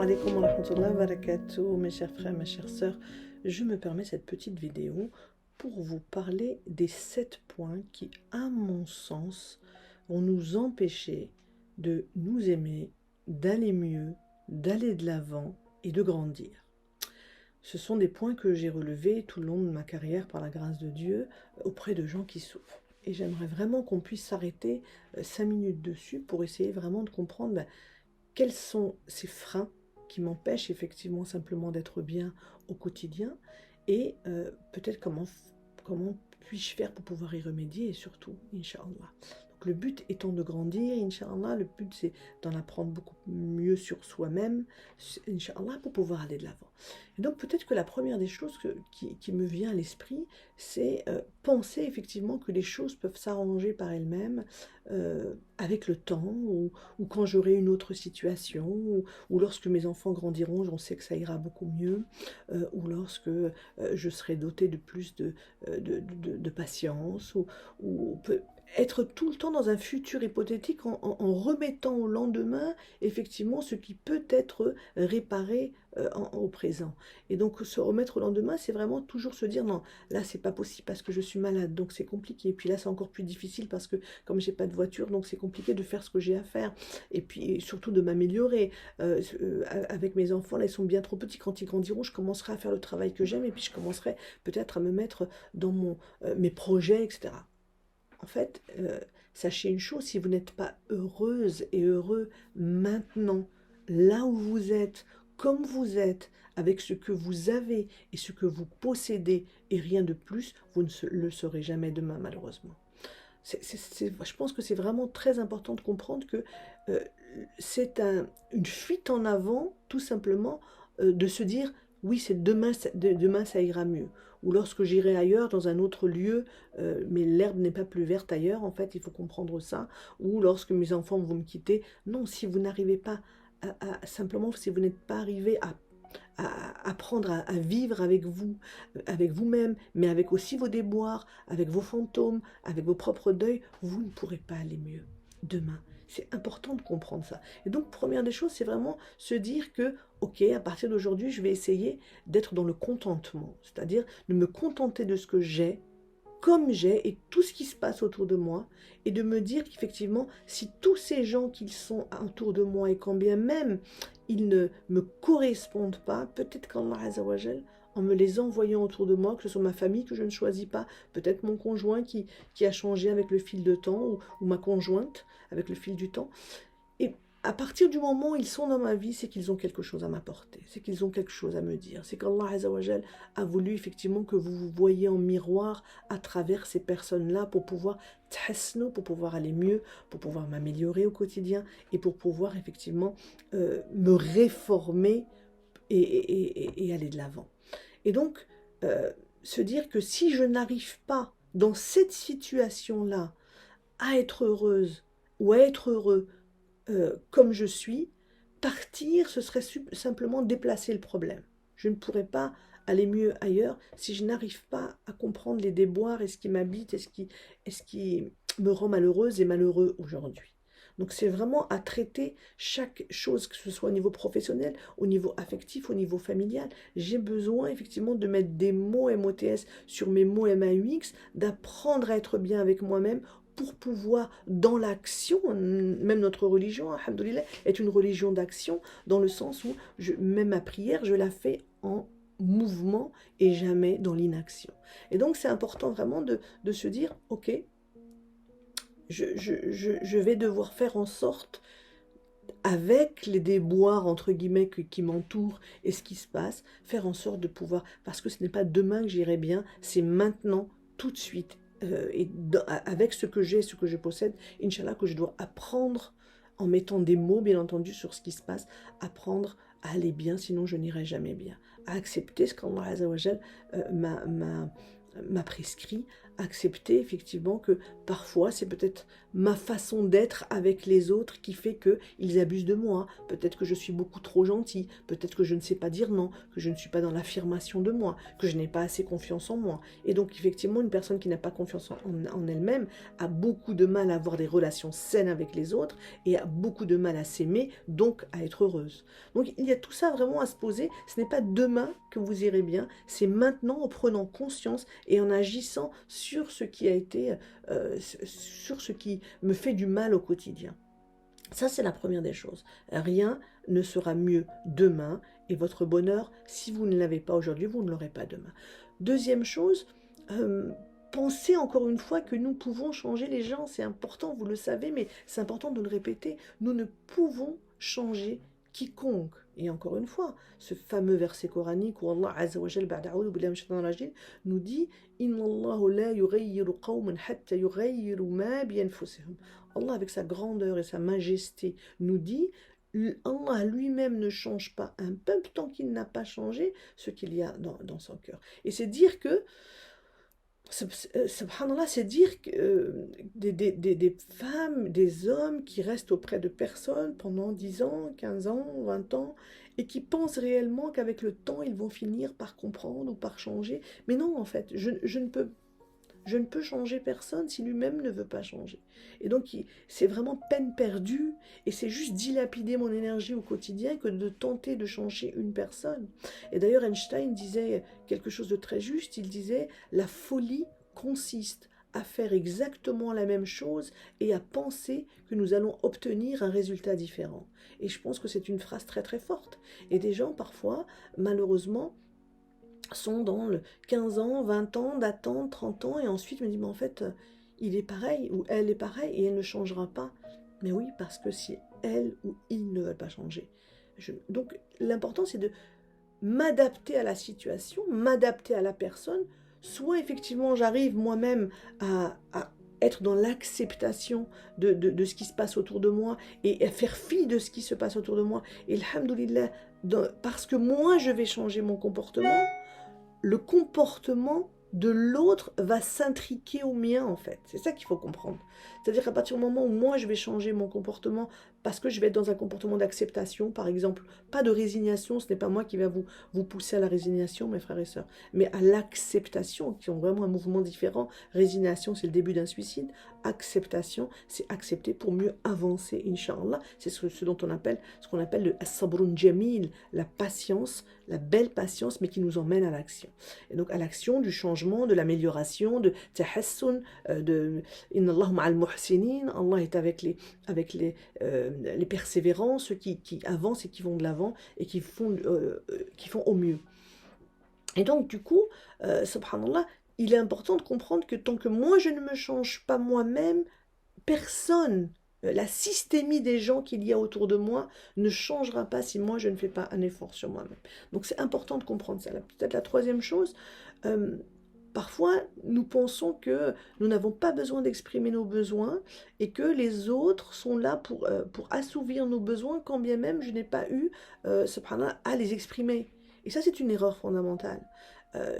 alaikum wa rahmatullahi wa barakatuh, mes chers frères, mes chères sœurs. Je me permets cette petite vidéo pour vous parler des 7 points qui, à mon sens, vont nous empêcher de nous aimer, d'aller mieux, d'aller de l'avant et de grandir. Ce sont des points que j'ai relevés tout le long de ma carrière par la grâce de Dieu auprès de gens qui souffrent. Et j'aimerais vraiment qu'on puisse s'arrêter 5 minutes dessus pour essayer vraiment de comprendre quels sont ces freins qui m'empêchent effectivement simplement d'être bien au quotidien et peut-être comment puis-je faire pour pouvoir y remédier et surtout, Inch'Allah. Donc le but étant de grandir, Inch'Allah, le but c'est d'en apprendre beaucoup mieux sur soi-même, Inch'Allah, pour pouvoir aller de l'avant. Et donc peut-être que la première des choses qui me vient à l'esprit, c'est penser effectivement que les choses peuvent s'arranger par elles-mêmes avec le temps, ou quand j'aurai une autre situation, ou lorsque mes enfants grandiront, j'en sais que ça ira beaucoup mieux, ou lorsque je serai dotée de plus de patience, ou être tout le temps dans un futur hypothétique en remettant au lendemain effectivement ce qui peut être réparé au présent. Et donc se remettre au lendemain, c'est vraiment toujours se dire non, là c'est pas possible parce que je suis malade, donc c'est compliqué. Et puis là c'est encore plus difficile parce que comme j'ai pas de voiture, donc c'est compliqué de faire ce que j'ai à faire. Et puis surtout de m'améliorer. Avec mes enfants, là ils sont bien trop petits. Quand ils grandiront, je commencerai à faire le travail que j'aime et puis je commencerai peut-être à me mettre dans mes projets, etc. En fait, sachez une chose, si vous n'êtes pas heureuse et heureux maintenant, là où vous êtes, comme vous êtes, avec ce que vous avez et ce que vous possédez et rien de plus, vous ne le serez jamais demain, malheureusement. Je pense que c'est vraiment très important de comprendre que c'est une fuite en avant, tout simplement, de se dire oui, c'est demain ça ira mieux. Ou lorsque j'irai ailleurs, dans un autre lieu, mais l'herbe n'est pas plus verte ailleurs, en fait, il faut comprendre ça. Ou lorsque mes enfants vont me quitter. Non, si vous n'arrivez pas simplement, si vous n'êtes pas arrivé à apprendre à vivre avec vous, avec vous-même, mais avec aussi vos déboires, avec vos fantômes, avec vos propres deuils, vous ne pourrez pas aller mieux demain. C'est important de comprendre ça. Et donc, première des choses, c'est vraiment se dire que, ok, à partir d'aujourd'hui, je vais essayer d'être dans le contentement, c'est-à-dire de me contenter de ce que j'ai, comme j'ai, et tout ce qui se passe autour de moi, et de me dire qu'effectivement, si tous ces gens qui sont autour de moi, et quand bien même ils ne me correspondent pas, peut-être qu'Allah Azzawajal, en me les envoyant autour de moi, que ce soit ma famille que je ne choisis pas, peut-être mon conjoint qui a changé avec le fil de temps, ou ma conjointe avec le fil du temps, et à partir du moment où ils sont dans ma vie, c'est qu'ils ont quelque chose à m'apporter, c'est qu'ils ont quelque chose à me dire, c'est qu'Allah Azzawajal a voulu effectivement que vous vous voyez en miroir à travers ces personnes-là pour pouvoir tahsno, pour pouvoir aller mieux, pour pouvoir m'améliorer au quotidien et pour pouvoir effectivement me réformer et aller de l'avant. Et donc, se dire que si je n'arrive pas dans cette situation-là à être heureuse ou à être heureux comme je suis, partir, ce serait simplement déplacer le problème. Je ne pourrais pas aller mieux ailleurs si je n'arrive pas à comprendre les déboires et ce qui m'habite et ce qui me rend malheureuse et malheureux aujourd'hui. Donc c'est vraiment à traiter chaque chose, que ce soit au niveau professionnel, au niveau affectif, au niveau familial. J'ai besoin effectivement de mettre des mots MOTS sur mes mots MAUX, d'apprendre à être bien avec moi-même pour pouvoir, dans l'action, même notre religion, alhamdoulilah, est une religion d'action, dans le sens où même ma prière, je la fais en mouvement et jamais dans l'inaction. Et donc c'est important vraiment de se dire, ok, je vais devoir faire en sorte, avec les déboires entre guillemets qui m'entourent et ce qui se passe, faire en sorte de pouvoir, parce que ce n'est pas demain que j'irai bien, c'est maintenant, tout de suite, avec ce que j'ai, ce que je possède, Inch'Allah, que je dois apprendre, en mettant des mots bien entendu sur ce qui se passe, apprendre à aller bien, sinon je n'irai jamais bien, à accepter ce qu'Allah Azzawajal m'a prescrit, accepter effectivement que parfois c'est peut-être ma façon d'être avec les autres qui fait qu'ils abusent de moi. Peut-être que je suis beaucoup trop gentille, peut-être que je ne sais pas dire non, que je ne suis pas dans l'affirmation de moi, que je n'ai pas assez confiance en moi. Et donc effectivement, une personne qui n'a pas confiance en elle-même a beaucoup de mal à avoir des relations saines avec les autres et a beaucoup de mal à s'aimer, donc à être heureuse. Donc il y a tout ça vraiment à se poser. Ce n'est pas demain que vous irez bien, c'est maintenant en prenant conscience et en agissant sur ce qui a été, sur ce qui me fait du mal au quotidien. Ça, c'est la première des choses. Rien ne sera mieux demain et votre bonheur, si vous ne l'avez pas aujourd'hui, vous ne l'aurez pas demain. Deuxième chose, pensez encore une fois que nous pouvons changer les gens. C'est important, vous le savez, mais c'est important de le répéter. Nous ne pouvons changer quiconque. Et encore une fois, ce fameux verset coranique où Allah Azza wa Jal nous dit Inna Allahu la yughayyiru qawman hatta yughayyiru ma bi anfusihim. Allah, avec sa grandeur et sa majesté, nous dit Allah lui-même ne change pas un peuple tant qu'il n'a pas changé ce qu'il y a dans son cœur. Et c'est dire que subhanallah, c'est dire que des femmes, des hommes qui restent auprès de personnes pendant 10 ans, 15 ans, 20 ans, et qui pensent réellement qu'avec le temps, ils vont finir par comprendre ou par changer. Mais non, en fait, je ne peux changer personne si lui-même ne veut pas changer. Et donc, c'est vraiment peine perdue, et c'est juste dilapider mon énergie au quotidien que de tenter de changer une personne. Et d'ailleurs, Einstein disait quelque chose de très juste, il disait « La folie consiste à faire exactement la même chose et à penser que nous allons obtenir un résultat différent. » Et je pense que c'est une phrase très très forte. Et des gens, parfois, malheureusement, sont dans le 15 ans, 20 ans d'attente, 30 ans, et ensuite me dit, mais en fait, il est pareil, ou elle est pareille, et elle ne changera pas. Mais oui, parce que si elle ou il ne veulent pas changer. Donc, l'important, c'est de m'adapter à la situation, m'adapter à la personne, soit effectivement, j'arrive moi-même à être dans l'acceptation de ce qui se passe autour de moi, et à faire fi de ce qui se passe autour de moi, et alhamdoulilah, parce que moi, je vais changer mon comportement, le comportement de l'autre va s'intriquer au mien, en fait. C'est ça qu'il faut comprendre. C'est-à-dire qu'à partir du moment où moi, je vais changer mon comportement parce que je vais être dans un comportement d'acceptation, par exemple, pas de résignation, ce n'est pas moi qui va vous pousser à la résignation, mes frères et sœurs, mais à l'acceptation, qui ont vraiment un mouvement différent. Résignation, c'est le début d'un suicide. Acceptation, c'est accepter pour mieux avancer, Inch'Allah. C'est ce dont on appelle, ce qu'on appelle le as-sabrun jamil, la patience, la belle patience, mais qui nous emmène à l'action. Et donc à l'action du changement, de l'amélioration, de tahassun, de Inna Allah ma'al muhsinin, Allah est avec les persévérants, ceux qui avancent et qui vont de l'avant et qui font au mieux. Et donc du coup, subhanallah, il est important de comprendre que tant que moi je ne me change pas moi-même, personne, la systémie des gens qu'il y a autour de moi ne changera pas si moi je ne fais pas un effort sur moi-même. Donc c'est important de comprendre ça. Peut-être la troisième chose, parfois nous pensons que nous n'avons pas besoin d'exprimer nos besoins et que les autres sont là pour assouvir nos besoins quand bien même je n'ai pas eu subhanallah, à les exprimer. Et ça c'est une erreur fondamentale.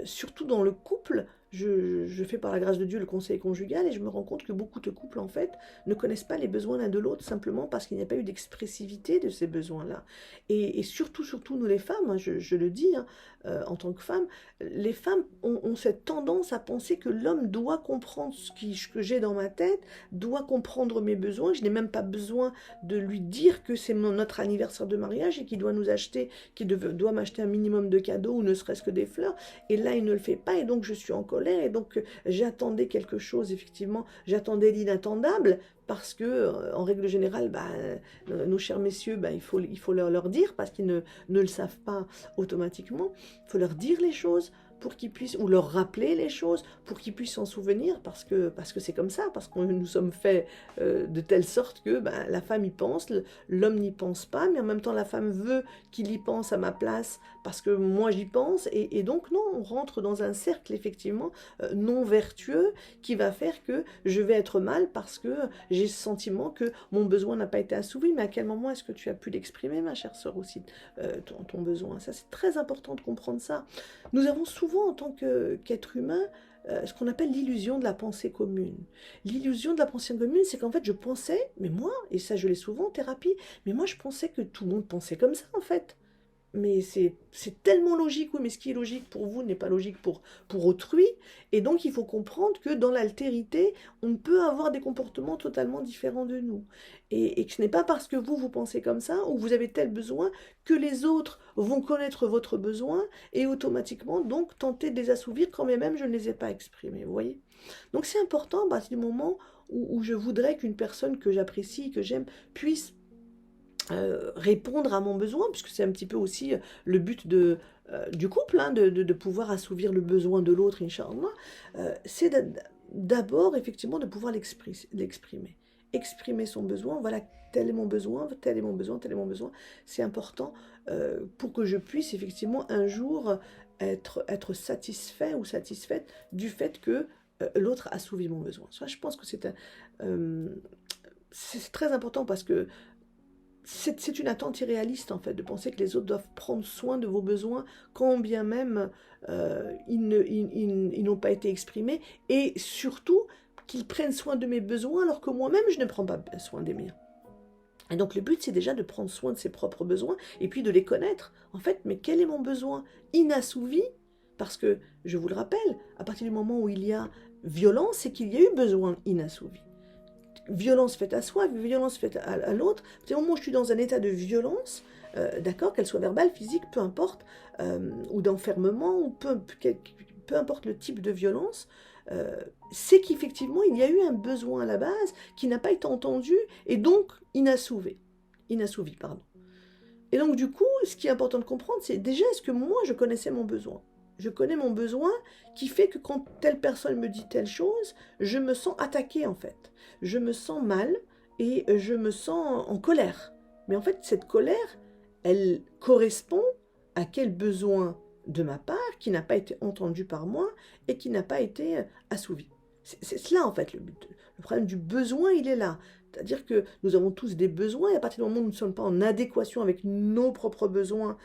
Surtout dans le couple, je fais par la grâce de Dieu le conseil conjugal et je me rends compte que beaucoup de couples en fait ne connaissent pas les besoins l'un de l'autre simplement parce qu'il n'y a pas eu d'expressivité de ces besoins-là. Et surtout nous les femmes, hein, je le dis hein, en tant que femme, les femmes ont cette tendance à penser que l'homme doit comprendre ce que j'ai dans ma tête, doit comprendre mes besoins. Je n'ai même pas besoin de lui dire que c'est notre anniversaire de mariage et qu'il doit nous acheter, qu'il doit m'acheter un minimum de cadeaux ou ne serait-ce que des fleurs. Et là, il ne le fait pas et donc je suis en colère et donc j'attendais quelque chose, effectivement, j'attendais l'inattendable parce que, en règle générale, nos chers messieurs, il faut leur dire parce qu'ils ne le savent pas automatiquement, il faut leur dire les choses pour qu'ils puissent, ou leur rappeler les choses pour qu'ils puissent s'en souvenir parce que c'est comme ça, parce que nous sommes faits de telle sorte que la femme y pense, l'homme n'y pense pas, mais en même temps la femme veut qu'il y pense à ma place parce que moi j'y pense, et donc non, on rentre dans un cercle effectivement non vertueux qui va faire que je vais être mal parce que j'ai ce sentiment que mon besoin n'a pas été assouvi. Mais à quel moment est-ce que tu as pu l'exprimer, ma chère sœur, aussi, ton besoin? Ça c'est très important de comprendre ça. Nous avons souvent souvent en tant qu'être humain ce qu'on appelle l'illusion de la pensée commune. L'illusion de la pensée commune, c'est qu'en fait je pensais, mais moi, et ça je l'ai souvent en thérapie, mais moi je pensais que tout le monde pensait comme ça en fait. Mais c'est tellement logique, oui, mais ce qui est logique pour vous n'est pas logique pour autrui. Et donc, il faut comprendre que dans l'altérité, on peut avoir des comportements totalement différents de nous. Et que ce n'est pas parce que vous pensez comme ça, ou vous avez tel besoin, que les autres vont connaître votre besoin et automatiquement, donc, tenter de les assouvir quand même je ne les ai pas exprimés, vous voyez. Donc, c'est important, à partir du moment où je voudrais qu'une personne que j'apprécie, que j'aime, puisse répondre à mon besoin, puisque c'est un petit peu aussi le but du couple, hein, de pouvoir assouvir le besoin de l'autre, Inch'Allah, c'est d'abord effectivement de pouvoir l'exprimer. Exprimer son besoin, voilà, tel est mon besoin, tel est mon besoin, tel est mon besoin. C'est important pour que je puisse effectivement un jour être satisfait ou satisfaite du fait que l'autre assouvit mon besoin. Ça, je pense que c'est très important parce que c'est une attente irréaliste en fait, de penser que les autres doivent prendre soin de vos besoins quand bien même ils n'ont pas été exprimés, et surtout qu'ils prennent soin de mes besoins alors que moi-même je ne prends pas soin des miens. Et donc le but c'est déjà de prendre soin de ses propres besoins et puis de les connaître. En fait, mais quel est mon besoin inassouvi? Parce que, je vous le rappelle, à partir du moment où il y a violence, c'est qu'il y a eu besoin inassouvi. Violence faite à soi, violence faite à l'autre. Au moment où je suis dans un état de violence, d'accord, qu'elle soit verbale, physique, peu importe, ou d'enfermement, ou peu importe le type de violence, c'est qu'effectivement, il y a eu un besoin à la base qui n'a pas été entendu et donc inassouvi. Inassouvi, pardon. Et donc, du coup, ce qui est important de comprendre, c'est déjà, est-ce que moi, je connaissais mon besoin? Je connais mon besoin qui fait que quand telle personne me dit telle chose, je me sens attaquée en fait. Je me sens mal et je me sens en colère. Mais en fait, cette colère, elle correspond à quel besoin de ma part qui n'a pas été entendu par moi et qui n'a pas été assouvi. C'est cela en fait le but. Le problème du besoin, il est là. C'est-à-dire que nous avons tous des besoins et à partir du moment où nous ne sommes pas en adéquation avec nos propres besoins,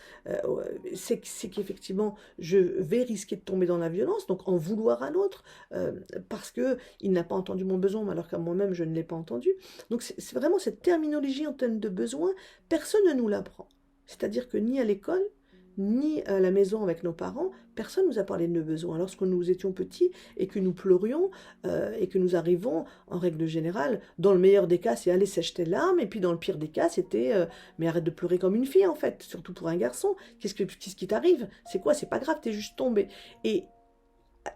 c'est qu'effectivement je vais risquer de tomber dans la violence, donc en vouloir à l'autre, parce qu'il n'a pas entendu mon besoin alors qu'à moi-même je ne l'ai pas entendu. Donc c'est vraiment cette terminologie en termes de besoin, personne ne nous l'apprend. C'est-à-dire que ni à l'école, ni à la maison avec nos parents, personne ne nous a parlé de nos besoins. Lorsque nous étions petits et que nous pleurions et que nous arrivons, en règle générale, dans le meilleur des cas, c'est aller sèche tes larmes, et puis dans le pire des cas, c'était mais arrête de pleurer comme une fille en fait, surtout pour un garçon. Qu'est-ce qui t'arrive? C'est quoi? C'est pas grave, t'es juste tombé. Et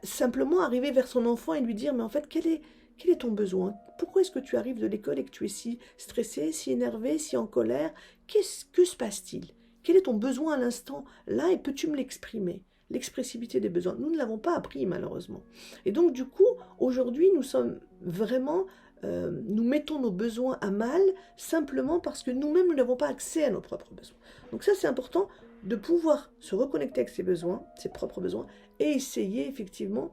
simplement arriver vers son enfant et lui dire, mais en fait, quel est ton besoin? Pourquoi est-ce que tu arrives de l'école et que tu es si stressé, si énervé, si en colère? Que se passe-t-il? Quel est ton besoin à l'instant là et peux-tu me l'exprimer? L'expressivité des besoins. Nous ne l'avons pas appris malheureusement. Et donc du coup, aujourd'hui, nous sommes vraiment, nous mettons nos besoins à mal simplement parce que nous-mêmes, nous n'avons pas accès à nos propres besoins. Donc ça, c'est important de pouvoir se reconnecter avec ses besoins, ses propres besoins, et essayer effectivement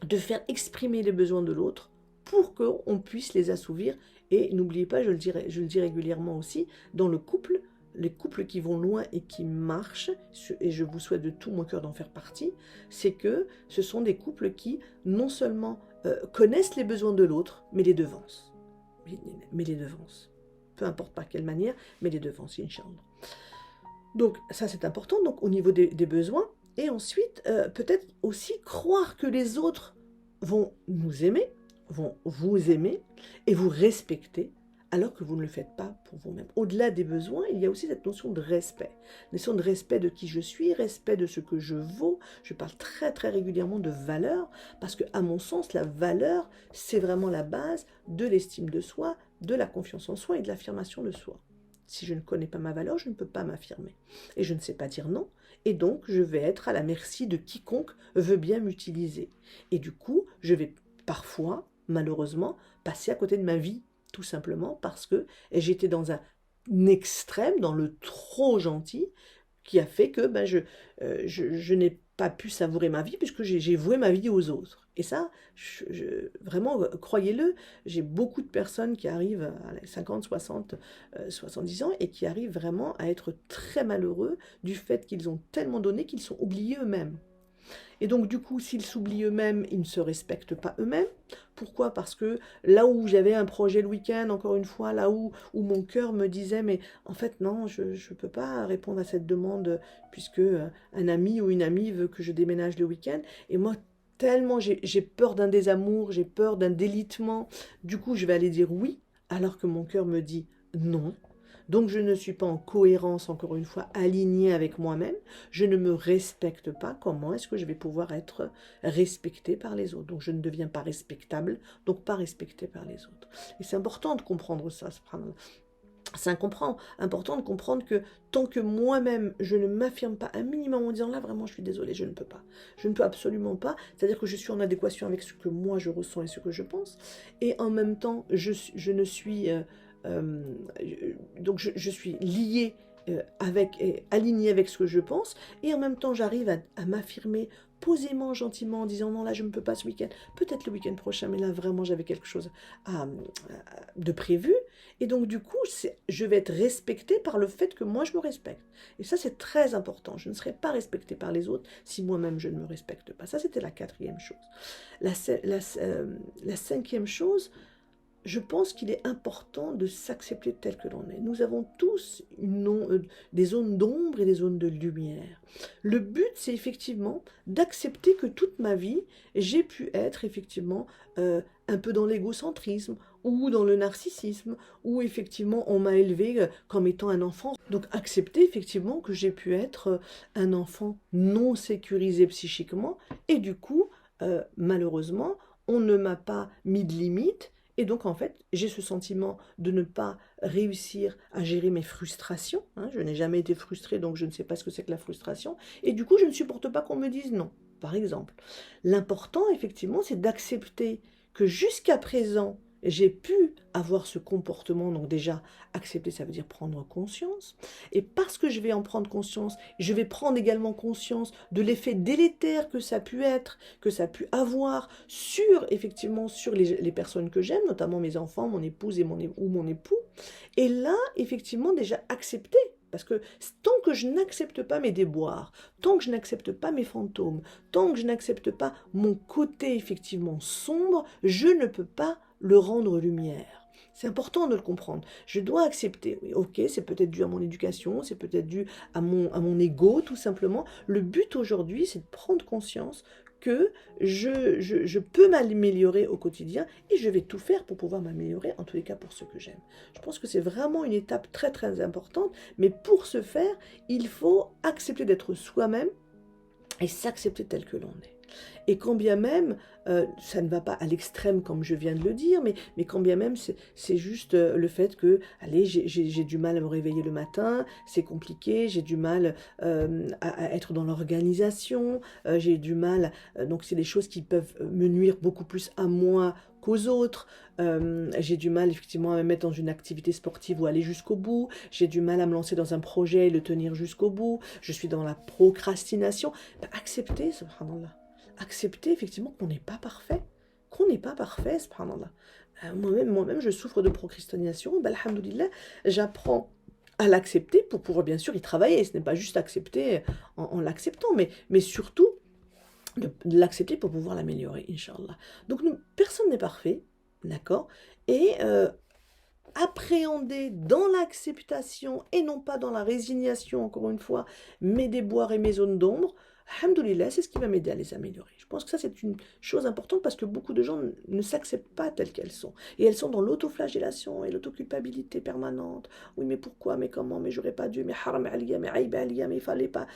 de faire exprimer les besoins de l'autre pour qu'on puisse les assouvir. Et n'oubliez pas, je le dis régulièrement aussi, dans le couple, les couples qui vont loin et qui marchent, et je vous souhaite de tout mon cœur d'en faire partie, c'est que ce sont des couples qui non seulement connaissent les besoins de l'autre, mais les devancent. Mais les devancent. Peu importe par quelle manière, mais les devancent, Inch'Allah. Donc ça c'est important, donc au niveau des besoins. Et ensuite, peut-être aussi croire que les autres vont nous aimer, vont vous aimer et vous respecter, alors que vous ne le faites pas pour vous-même. Au-delà des besoins, il y a aussi cette notion de respect. Notion de respect de qui je suis, respect de ce que je vaux. Je parle très très régulièrement de valeur, parce que à mon sens, la valeur, c'est vraiment la base de l'estime de soi, de la confiance en soi et de l'affirmation de soi. Si je ne connais pas ma valeur, je ne peux pas m'affirmer. Et je ne sais pas dire non. Et donc, je vais être à la merci de quiconque veut bien m'utiliser. Et du coup, je vais parfois, malheureusement, passer à côté de ma vie, tout simplement parce que j'étais dans un extrême, dans le trop gentil, qui a fait que je n'ai pas pu savourer ma vie puisque j'ai voué ma vie aux autres. Et ça, vraiment, croyez-le, j'ai beaucoup de personnes qui arrivent à 50, 60, 70 ans et qui arrivent vraiment à être très malheureux du fait qu'ils ont tellement donné qu'ils sont oubliés eux-mêmes. Et donc du coup, s'ils s'oublient eux-mêmes, ils ne se respectent pas eux-mêmes. Pourquoi? Parce que là où j'avais un projet le week-end, encore une fois, là où mon cœur me disait, mais en fait non, je ne peux pas répondre à cette demande puisque un ami ou une amie veut que je déménage le week-end. Et moi, tellement j'ai peur d'un désamour, j'ai peur d'un délitement, du coup je vais aller dire oui, alors que mon cœur me dit non. Donc je ne suis pas en cohérence, encore une fois, alignée avec moi-même. Je ne me respecte pas. Comment est-ce que je vais pouvoir être respectée par les autres? Donc je ne deviens pas respectable, donc pas respectée par les autres. Et c'est important de comprendre ça. C'est important de comprendre que tant que moi-même, je ne m'affirme pas un minimum en disant là, vraiment, je suis désolée, je ne peux pas. Je ne peux absolument pas. C'est-à-dire que je suis en adéquation avec ce que moi je ressens et ce que je pense. Et en même temps, je ne suis... donc je suis liée alignée avec ce que je pense. Et en même temps, j'arrive à m'affirmer posément, gentiment, en disant non, là, je ne peux pas ce week-end. Peut-être le week-end prochain, mais là, vraiment, j'avais quelque chose de prévu. Et donc, du coup, je vais être respectée par le fait que moi, je me respecte. Et ça, c'est très important. Je ne serai pas respectée par les autres si moi-même, je ne me respecte pas. Ça, c'était la quatrième chose. La cinquième chose, je pense qu'il est important de s'accepter tel que l'on est. Nous avons tous des zones d'ombre et des zones de lumière. Le but, c'est effectivement d'accepter que toute ma vie, j'ai pu être effectivement un peu dans l'égocentrisme ou dans le narcissisme, ou effectivement on m'a élevé comme étant un enfant. Donc accepter effectivement que j'ai pu être un enfant non sécurisé psychiquement, et du coup, malheureusement, on ne m'a pas mis de limite. Et donc, en fait, j'ai ce sentiment de ne pas réussir à gérer mes frustrations. Hein. Je n'ai jamais été frustrée, donc je ne sais pas ce que c'est que la frustration. Et du coup, je ne supporte pas qu'on me dise non, par exemple. L'important, effectivement, c'est d'accepter que jusqu'à présent, j'ai pu avoir ce comportement. Donc déjà, accepter, ça veut dire prendre conscience. Et parce que je vais en prendre conscience, je vais prendre également conscience de l'effet délétère que ça a pu être, que ça a pu avoir effectivement, sur les personnes que j'aime, notamment mes enfants, mon épouse ou mon époux. Et là, effectivement, déjà accepter. Parce que tant que je n'accepte pas mes déboires, tant que je n'accepte pas mes fantômes, tant que je n'accepte pas mon côté effectivement sombre, je ne peux pas le rendre lumière. C'est important de le comprendre. Je dois accepter. Oui, ok, c'est peut-être dû à mon éducation, c'est peut-être dû à mon ego, tout simplement. Le but aujourd'hui, c'est de prendre conscience que je peux m'améliorer au quotidien et je vais tout faire pour pouvoir m'améliorer, en tous les cas pour ceux que j'aime. Je pense que c'est vraiment une étape très très importante, mais pour ce faire, il faut accepter d'être soi-même et s'accepter tel que l'on est. Et quand bien même, ça ne va pas à l'extrême comme je viens de le dire, mais quand bien même c'est juste le fait que, allez, j'ai du mal à me réveiller le matin, c'est compliqué, j'ai du mal à être dans l'organisation, j'ai du mal, donc c'est des choses qui peuvent me nuire beaucoup plus à moi qu'aux autres. J'ai du mal effectivement à me mettre dans une activité sportive ou aller jusqu'au bout, j'ai du mal à me lancer dans un projet et le tenir jusqu'au bout, je suis dans la procrastination. Ben, accepter, subhanallah. Accepter effectivement qu'on n'est pas parfait, subhanallah. Moi-même, je souffre de procrastination, ben, alhamdoulilah, j'apprends à l'accepter pour pouvoir bien sûr y travailler. Ce n'est pas juste accepter en l'acceptant, mais surtout de l'accepter pour pouvoir l'améliorer, Inch'Allah. Donc personne n'est parfait, d'accord? Et appréhender dans l'acceptation et non pas dans la résignation, encore une fois, mes déboires et mes zones d'ombre, alhamdoulilah, c'est ce qui va m'aider à les améliorer. Je pense que ça, c'est une chose importante parce que beaucoup de gens ne s'acceptent pas telles qu'elles sont. Et elles sont dans l'autoflagellation et l'autoculpabilité permanente. Oui, mais pourquoi, mais comment, mais j'aurais pas dû, mais haram aliyah, mais aïb aliyah, mais il fallait pas.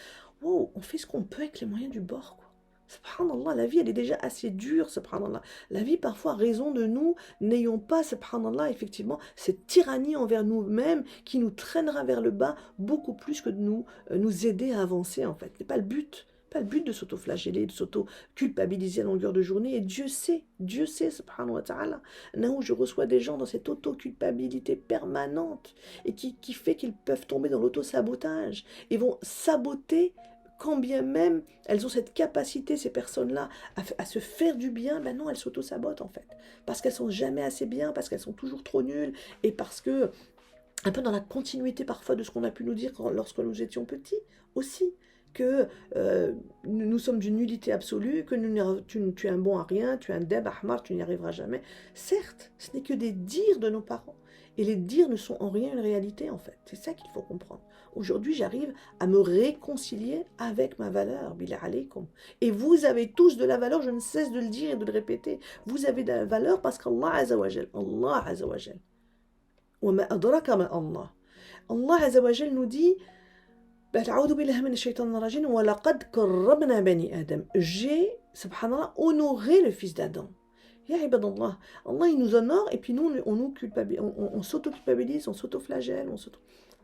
Wow, on fait ce qu'on peut avec les moyens du bord, quoi. Subhanallah, la vie, elle est déjà assez dure, subhanallah. La vie, parfois, a raison de nous, n'ayons pas, subhanallah, effectivement, cette tyrannie envers nous-mêmes qui nous traînera vers le bas beaucoup plus que de nous aider à avancer, en fait. Ce n'est pas le but. Pas le but de s'auto-flageller, de s'auto-culpabiliser à longueur de journée. Et Dieu sait, subhanahu wa ta'ala, là où je reçois des gens dans cette auto-culpabilité permanente et qui fait qu'ils peuvent tomber dans l'auto-sabotage et vont saboter quand bien même elles ont cette capacité, ces personnes-là, à se faire du bien, ben non, elles s'auto-sabotent en fait. Parce qu'elles sont jamais assez bien, parce qu'elles sont toujours trop nulles, et parce que, un peu dans la continuité parfois de ce qu'on a pu nous dire lorsque nous étions petits, aussi. que nous sommes d'une nullité absolue, que tu es un bon à rien, tu es un deb ahmar, tu n'y arriveras jamais. Certes, ce n'est que des dires de nos parents. Et les dires ne sont en rien une réalité, en fait. C'est ça qu'il faut comprendre. Aujourd'hui, j'arrive à me réconcilier avec ma valeur, billah alaykoum. Et vous avez tous de la valeur, je ne cesse de le dire et de le répéter. Vous avez de la valeur parce qu'Allah Azzawajal, Allah Azzawajal, wa ma adraka ma Allah. Allah Azzawajal nous dit, j'ai, subhanallah, honoré le fils d'Adam. Ya ibadallah, Allah il nous honore et puis nous on s'auto-culpabilise, on s'auto-flagelle,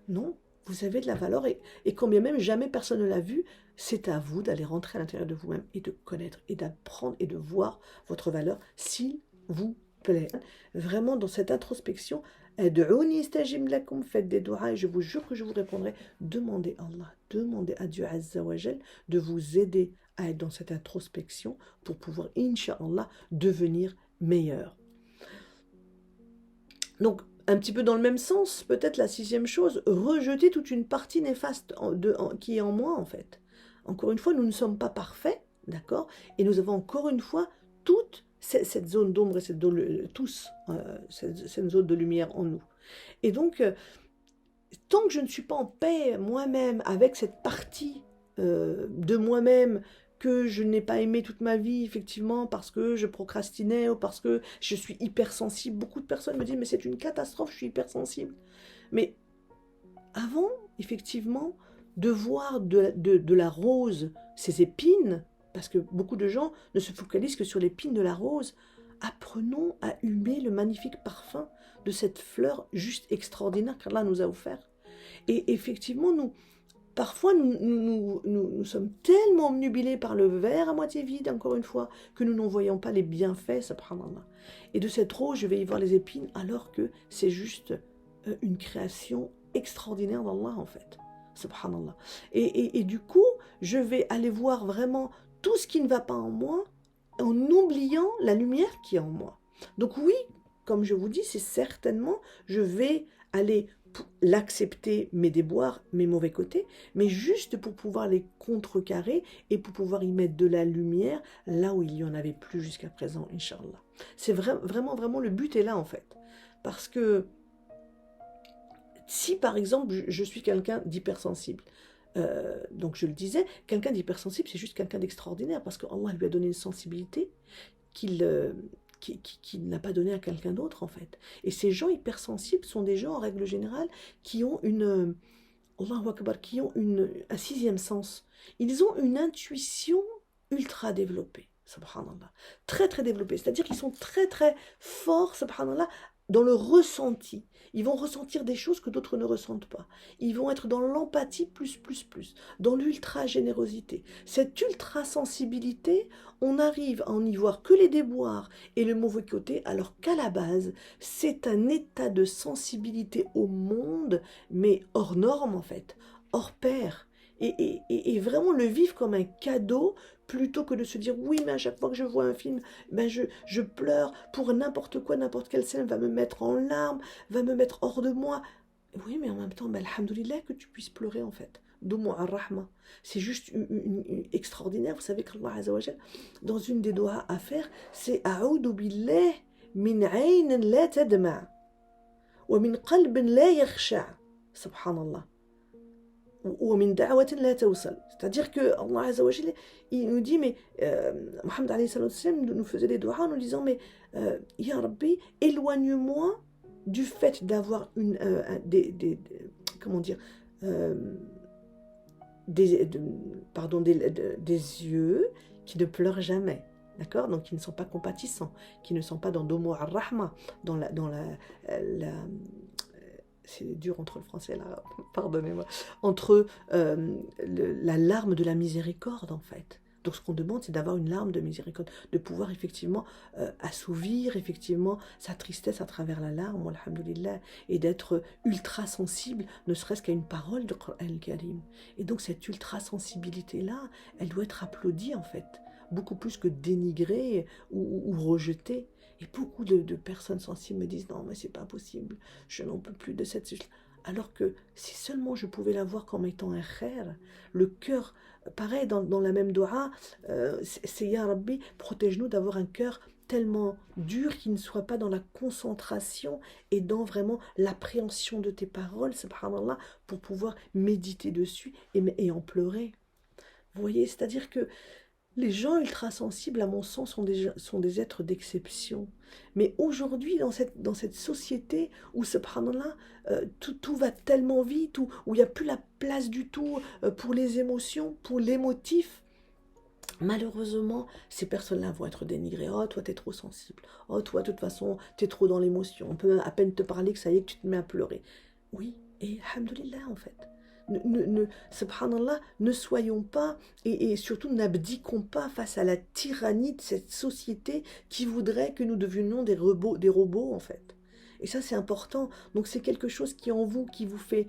Non, vous avez de la valeur et quand bien même jamais personne ne l'a vu, c'est à vous d'aller rentrer à l'intérieur de vous-même et de connaître et d'apprendre et de voir votre valeur s'il vous plaît. Vraiment dans cette introspection, faites des doigts et je vous jure que je vous répondrai. Demandez à Allah, demandez à Dieu Azza wa Jal de vous aider à être dans cette introspection pour pouvoir, Inch'Allah, devenir meilleur. Donc, un petit peu dans le même sens, peut-être la 6e chose, rejeter toute une partie néfaste qui est en moi, en fait. Encore une fois, nous ne sommes pas parfaits, d'accord? Et nous avons encore une fois toute cette zone d'ombre et cette zone de lumière en nous. Et donc, tant que je ne suis pas en paix moi-même avec cette partie de moi-même que je n'ai pas aimé toute ma vie, effectivement, parce que je procrastinais ou parce que je suis hypersensible. Beaucoup de personnes me disent, mais c'est une catastrophe, je suis hypersensible. Mais avant, effectivement, de voir de la rose ses épines, parce que beaucoup de gens ne se focalisent que sur l'épine de la rose, apprenons à humer le magnifique parfum de cette fleur juste extraordinaire qu'Allah nous a offert. Et effectivement, parfois, nous sommes tellement obnubilés par le verre à moitié vide, encore une fois, que nous n'en voyons pas les bienfaits, subhanallah. Et de cette rose, je vais y voir les épines, alors que c'est juste une création extraordinaire d'Allah, en fait. Subhanallah. Et du coup, je vais aller voir vraiment tout ce qui ne va pas en moi, en oubliant la lumière qui est en moi. Donc oui, comme je vous dis, c'est certainement, je vais aller l'accepter, mes déboires, mes mauvais côtés, mais juste pour pouvoir les contrecarrer et pour pouvoir y mettre de la lumière là où il n'y en avait plus jusqu'à présent, Inch'Allah. C'est vraiment, le but est là en fait. Parce que si par exemple je suis quelqu'un d'hypersensible, donc je le disais, quelqu'un d'hypersensible c'est juste quelqu'un d'extraordinaire parce qu'Allah lui a donné une sensibilité qu'il n'a pas donné à quelqu'un d'autre en fait. Et ces gens hypersensibles sont des gens en règle générale qui ont Allahu Akbar, qui ont un 6e sens. Ils ont une intuition ultra développée, subhanallah. Très très développée. C'est-à-dire qu'ils sont très très forts, subhanallah, dans le ressenti. Ils vont ressentir des choses que d'autres ne ressentent pas. Ils vont être dans l'empathie plus, dans l'ultra-générosité. Cette ultra-sensibilité, on arrive à en y voir que les déboires et le mauvais côté, alors qu'à la base, c'est un état de sensibilité au monde, mais hors norme en fait, hors pair. Et vraiment le vivre comme un cadeau plutôt que de se dire oui mais à chaque fois que je vois un film ben je pleure pour n'importe quoi, n'importe quelle scène va me mettre en larmes, va me mettre hors de moi. Oui mais en même temps ben, alhamdoulilah que tu puisses pleurer en fait. Doumou ar-Rahma, c'est juste extraordinaire. Vous savez qu'Allah Azza wa Jal, dans une des doigts à faire, c'est A'udhu billah min aynin la tadma wa min qalbin la yakhsha. Subhanallah. C'est-à-dire que Allah Azza wa Jalla, il nous dit, mais Mohammed alayhi salam nous faisait des doigts en nous disant, mais Ya Rabbi, éloigne-moi du fait d'avoir comment dire, des yeux qui ne pleurent jamais. D'accord? Donc qui ne sont pas compatissants, qui ne sont pas dans Domo ar-Rahma, dans la c'est dur entre le français et l'arabe, pardonnez-moi, entre la larme de la miséricorde en fait. Donc ce qu'on demande c'est d'avoir une larme de miséricorde, de pouvoir effectivement assouvir effectivement sa tristesse à travers la larme, alhamdoulilah, et d'être ultra sensible, ne serait-ce qu'à une parole de Qur'an al-Karim. Et donc cette ultra sensibilité là, elle doit être applaudie en fait, beaucoup plus que dénigrée ou rejetée. Et beaucoup de personnes sensibles me disent non mais c'est pas possible, je n'en peux plus de cette... Alors que si seulement je pouvais la voir comme étant un khair, le cœur, pareil dans la même dua, c'est Ya Rabbi, protège-nous d'avoir un cœur tellement dur qu'il ne soit pas dans la concentration et dans vraiment l'appréhension de tes paroles, subhanallah, pour pouvoir méditer dessus et en pleurer. Vous voyez, c'est-à-dire que les gens ultra-sensibles, à mon sens, sont des êtres d'exception. Mais aujourd'hui, dans cette société où, subhanallah, tout va tellement vite, où il n'y a plus la place du tout pour les émotions, pour l'émotif, malheureusement, ces personnes-là vont être dénigrées. Oh, toi, t'es trop sensible. Oh, toi, de toute façon, t'es trop dans l'émotion. On peut à peine te parler que ça y est, que tu te mets à pleurer. Oui, et alhamdoulilah, en fait. Subhanallah, ne soyons pas, et surtout n'abdiquons pas face à la tyrannie de cette société qui voudrait que nous devenions des robots, en fait. Et ça, c'est important. Donc, c'est quelque chose qui, en vous, qui vous fait,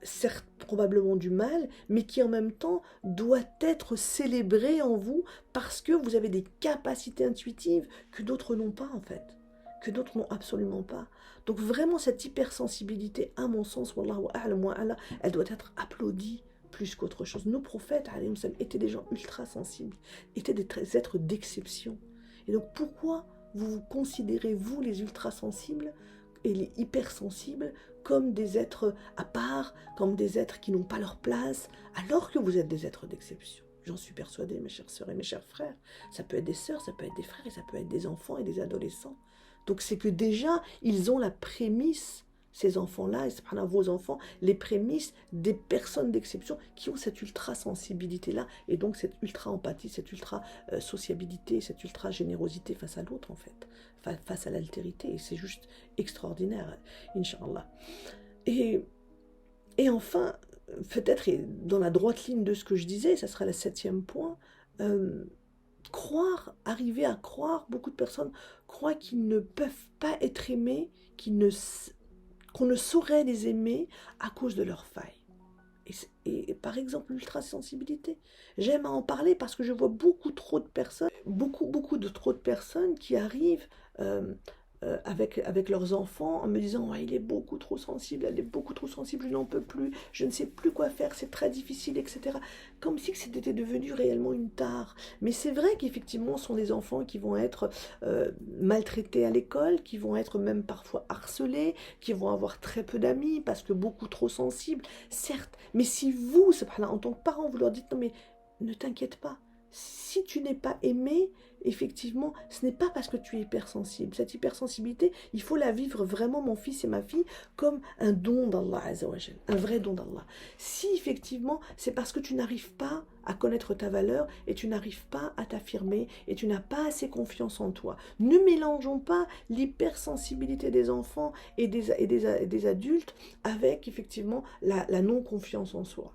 certes, probablement du mal, mais qui, en même temps, doit être célébré en vous parce que vous avez des capacités intuitives que d'autres n'ont pas, en fait. Que d'autres n'ont absolument pas. Donc, vraiment, cette hypersensibilité, à mon sens, wallahu a'lam wa ala, elle doit être applaudie plus qu'autre chose. Nos prophètes, alayhi wa sallam, étaient des gens ultra sensibles, étaient des êtres d'exception. Et donc, pourquoi vous considérez, vous, les ultra sensibles et les hypersensibles, comme des êtres à part, comme des êtres qui n'ont pas leur place, alors que vous êtes des êtres d'exception? J'en suis persuadée, mes chères sœurs et mes chers frères. Ça peut être des sœurs, ça peut être des frères, et ça peut être des enfants et des adolescents. Donc c'est que déjà, ils ont la prémisse, ces enfants-là, et vos enfants, les prémices des personnes d'exception qui ont cette ultra-sensibilité-là, et donc cette ultra-empathie, cette ultra-sociabilité, cette ultra-générosité face à l'autre, en fait, face à l'altérité. Et c'est juste extraordinaire, Inch'Allah. Et enfin, peut-être dans la droite ligne de ce que je disais, ça sera le 7e point, arriver à croire, beaucoup de personnes croient qu'ils ne peuvent pas être aimés, qu'on ne saurait les aimer à cause de leurs failles. Et par exemple, l'ultrasensibilité. J'aime à en parler parce que je vois beaucoup trop de personnes, trop de personnes qui arrivent avec leurs enfants en me disant oh, il est beaucoup trop sensible, elle est beaucoup trop sensible, je n'en peux plus, je ne sais plus quoi faire, c'est très difficile, etc. Comme si c'était devenu réellement une tare. Mais c'est vrai qu'effectivement, ce sont des enfants qui vont être maltraités à l'école, qui vont être même parfois harcelés, qui vont avoir très peu d'amis parce que beaucoup trop sensibles, certes. Mais si vous, en tant que parent, vous leur dites non mais ne t'inquiète pas, si tu n'es pas aimé, effectivement, ce n'est pas parce que tu es hypersensible. Cette hypersensibilité, il faut la vivre vraiment, mon fils et ma fille, comme un don d'Allah Azzawajal, un vrai don d'Allah. Si effectivement, c'est parce que tu n'arrives pas à connaître ta valeur et tu n'arrives pas à t'affirmer et tu n'as pas assez confiance en toi. Ne mélangeons pas l'hypersensibilité des enfants et des adultes avec effectivement la non-confiance en soi.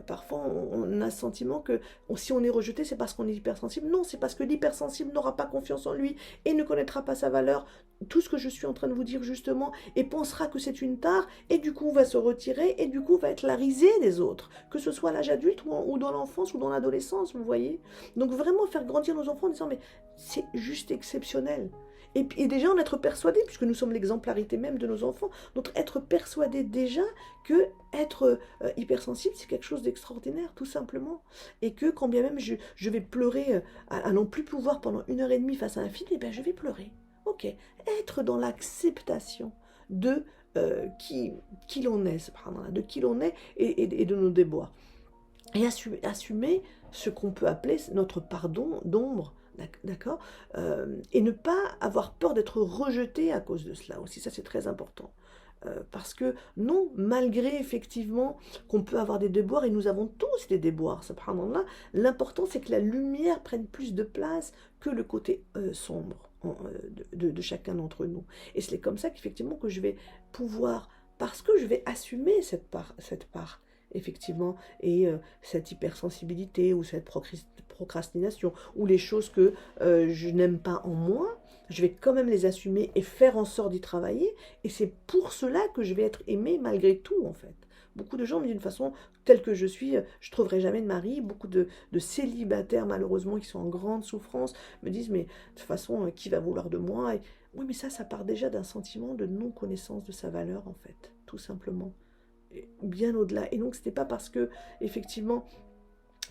Parfois, on a le sentiment que si on est rejeté, c'est parce qu'on est hypersensible. Non, c'est parce que l'hypersensible n'aura pas confiance en lui et ne connaîtra pas sa valeur. Tout ce que je suis en train de vous dire justement, et pensera que c'est une tare, et du coup va se retirer, et du coup va être la risée des autres, que ce soit à l'âge adulte ou dans l'enfance ou dans l'adolescence, vous voyez. Donc vraiment faire grandir nos enfants en disant mais c'est juste exceptionnel. Et déjà en être persuadé, puisque nous sommes l'exemplarité même de nos enfants, donc être persuadé déjà que être hypersensible, c'est quelque chose d'extraordinaire, tout simplement. Et que quand bien même je vais pleurer à n'en plus pouvoir pendant 1h30 face à un film, eh bien je vais pleurer. Ok, être dans l'acceptation de qui l'on est, de qui l'on est et de nos déboires. Et assumer ce qu'on peut appeler notre part d'ombre, d'accord, et ne pas avoir peur d'être rejeté à cause de cela aussi, ça c'est très important. Parce que non, malgré effectivement qu'on peut avoir des déboires, et nous avons tous des déboires, subhanallah, l'important c'est que la lumière prenne plus de place que le côté sombre de chacun d'entre nous. Et c'est comme ça qu'effectivement que je vais pouvoir, parce que je vais assumer cette part effectivement, et cette hypersensibilité ou cette procrastination, ou les choses que je n'aime pas en moi, je vais quand même les assumer et faire en sorte d'y travailler, et c'est pour cela que je vais être aimée malgré tout, en fait. Beaucoup de gens me disent d'une façon, telle que je suis, je ne trouverai jamais de mari. Beaucoup de célibataires, malheureusement, qui sont en grande souffrance, me disent, mais de toute façon, qui va vouloir de moi? Oui, mais ça part déjà d'un sentiment de non-connaissance de sa valeur, en fait, tout simplement. bien au-delà. Et donc, ce n'est pas parce que, effectivement,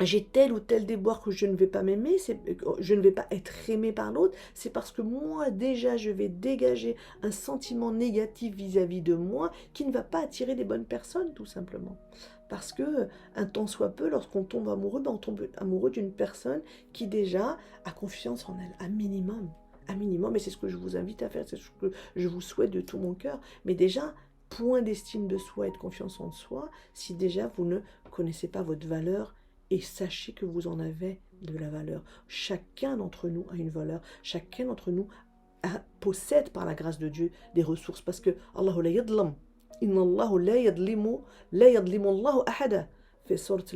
j'ai tel ou tel déboire que je ne vais pas m'aimer, je ne vais pas être aimé par l'autre, c'est parce que moi déjà je vais dégager un sentiment négatif vis-à-vis de moi qui ne va pas attirer les bonnes personnes tout simplement. Parce que un temps soit peu, lorsqu'on tombe amoureux, ben on tombe amoureux d'une personne qui déjà a confiance en elle, un minimum. Un minimum, et c'est ce que je vous invite à faire, c'est ce que je vous souhaite de tout mon cœur. Mais déjà, point d'estime de soi et de confiance en soi, si déjà vous ne connaissez pas votre valeur, et sachez que vous en avez de la valeur. Chacun d'entre nous a une valeur. Chacun d'entre nous possède par la grâce de Dieu des ressources. Parce que Allah la yadlam. Inna Allah la yadlimu Allah ahada. Fait sorte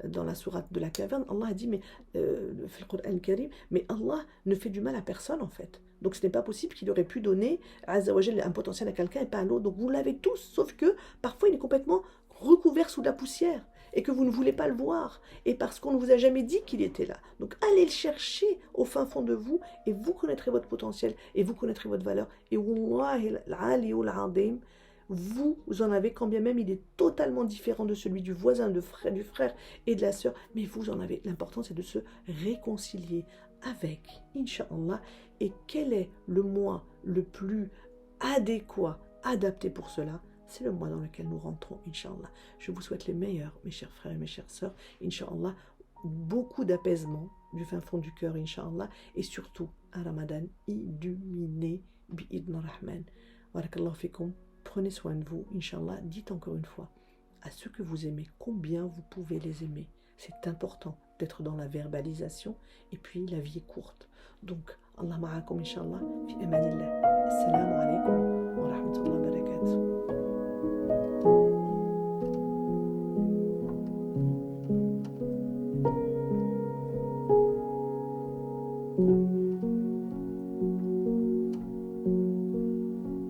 dans la sourate de la caverne, Allah a dit, mais mais Allah ne fait du mal à personne en fait. Donc ce n'est pas possible qu'il aurait pu donner un potentiel à quelqu'un et pas à l'autre. Donc vous l'avez tous, sauf que parfois il est complètement recouvert sous la poussière et que vous ne voulez pas le voir, et parce qu'on ne vous a jamais dit qu'il était là. Donc allez le chercher au fin fond de vous, et vous connaîtrez votre potentiel, et vous connaîtrez votre valeur, et Wallahi al-'aliyul 'azim, vous en avez, quand bien même il est totalement différent de celui du voisin, du frère et de la sœur, mais vous en avez. L'important c'est de se réconcilier avec, Inch'Allah. Et quel est le mois le plus adéquat, adapté pour cela? C'est le mois dans lequel nous rentrons, Inch'Allah. Je vous souhaite les meilleurs, mes chers frères et mes chères sœurs. Inch'Allah, beaucoup d'apaisement du fin fond du cœur, Inch'Allah. Et surtout, un Ramadan illuminé, bi'idna rahman. Barakallahu fikum. Prenez soin de vous, Inch'Allah. Dites encore une fois à ceux que vous aimez combien vous pouvez les aimer. C'est important d'être dans la verbalisation. Et puis, la vie est courte. Donc, Allah ma'akum, Inch'Allah. Fi amanillah. Assalamu alaikum.